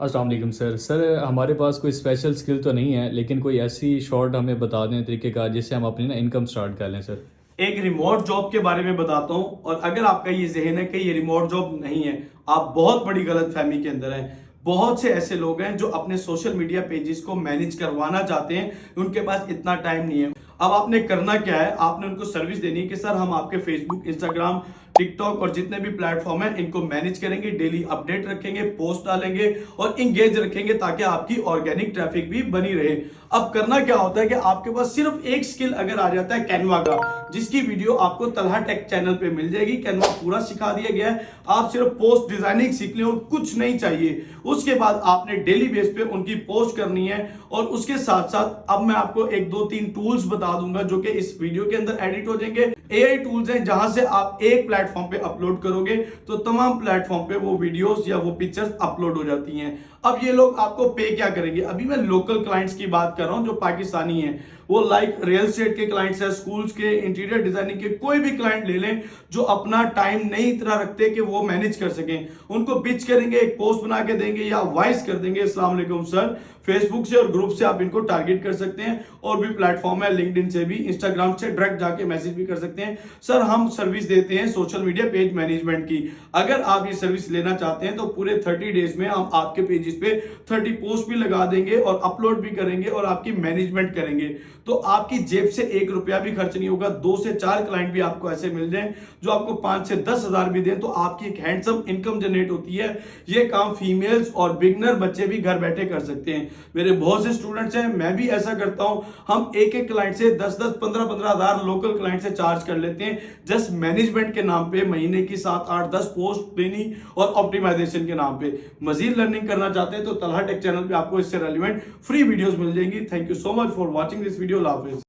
अस्सलाम वालेकुम सर हमारे पास कोई स्पेशल स्किल तो नहीं है, लेकिन कोई ऐसी शॉर्ट हमें बता दें तरीक़ेकार जिससे हम अपनी ना इनकम स्टार्ट कर लें सर। एक रिमोट जॉब के बारे में बताता हूं। और अगर आपका ये जहन है कि ये रिमोट जॉब नहीं है, आप बहुत बड़ी गलतफहमी के अंदर हैं। बहुत से ऐसे लोग हैं जो अपने सोशल मीडिया पेजेस को मैनेज करवाना चाहते हैं, उनके पास इतना टाइम नहीं है। अब आपने करना क्या है, आपने उनको सर्विस देनी है कि सर हम आपके फेसबुक, इंस्टाग्राम, टिकटॉक और जितने भी प्लेटफॉर्म है इनको मैनेज करेंगे, डेली अपडेट रखेंगे, पोस्ट डालेंगे और इंगेज रखेंगे ताकि आपकी ऑर्गेनिक ट्रैफिक भी बनी रहे। अब करना क्या होता है कि आपके पास सिर्फ एक स्किल अगर आ जाता है कैनवा का, जिसकी वीडियो आपको तलहा टेक चैनल पे मिल जाएगी। कैनवा पूरा सिखा दिया गया है, आप सिर्फ पोस्ट डिजाइनिंग सीख लें और कुछ नहीं चाहिए। उसके बाद आपने डेली बेस पे उनकी पोस्ट करनी है। और उसके साथ साथ अब मैं आपको एक दो तीन टूल्स बता दूंगा जो कि इस वीडियो के अंदर एडिट हो जाएंगे। एआई टूल्स हैं जहां से आप एक प्लेटफॉर्म पे अपलोड करोगे तो तमाम प्लेटफॉर्म पे वो वीडियोस या वो पिक्चर्स अपलोड हो जाती हैं। अब ये लोग आपको पे क्या करेंगे, अभी मैं लोकल क्लाइंट्स की बात कर रहा हूं जो पाकिस्तानी हैं। वो लाइक रियल एस्टेट के क्लाइंट्स हैं, स्कूल्स के, इंटीरियर डिजाइनिंग के, कोई भी क्लाइंट ले लें जो अपना टाइम नहीं इतना रखते कि वो मैनेज कर सकें। उनको पिच करेंगे, एक पोस्ट बना के देंगे या वॉइस कर देंगे, अस्सलाम वालेकुम सर। फेसबुक से और ग्रुप से आप इनको टारगेट कर सकते हैं। और भी प्लेटफॉर्म है, लिंक्डइन से भी, इंस्टाग्राम से डायरेक्ट जाके मैसेज भी कर सकते हैं। सर हम सर्विस देते हैं सोशल मीडिया पेज मैनेजमेंट की, अगर आप ये सर्विस लेना चाहते हैं तो पूरे 30 डेज में हम आपके पेजेस पे 30 पोस्ट भी लगा देंगे और अपलोड भी करेंगे और आपकी मैनेजमेंट करेंगे। तो आपकी जेब से 1 रुपया भी खर्च नहीं होगा। 2 से 4 क्लाइंट भी आपको ऐसे मिल जाए जो आपको 5 से 10 हजार भी दें तो आपकी एक हैंडसम इनकम जनरेट होती है। ये काम फीमेल्स और बिगनर बच्चे भी घर बैठे कर सकते हैं। मेरे बहुत से स्टूडेंट्स हैं, मैं भी ऐसा करता हूं। हम एक एक क्लाइंट से 10-10, 15-15 हजार लोकल क्लाइंट से चार्ज कर लेते हैं, जस्ट मैनेजमेंट के नाम पे, महीने की 7-8-10 पोस्ट देनी और ऑप्टिमाइजेशन के नाम पे। मजीद लर्निंग करना चाहते हैं तो तलहा टेक चैनल पे आपको इससे रेलिवेंट फ्री वीडियोस मिल जाएंगी। Thank you so much for watching this video. Allah Hafiz.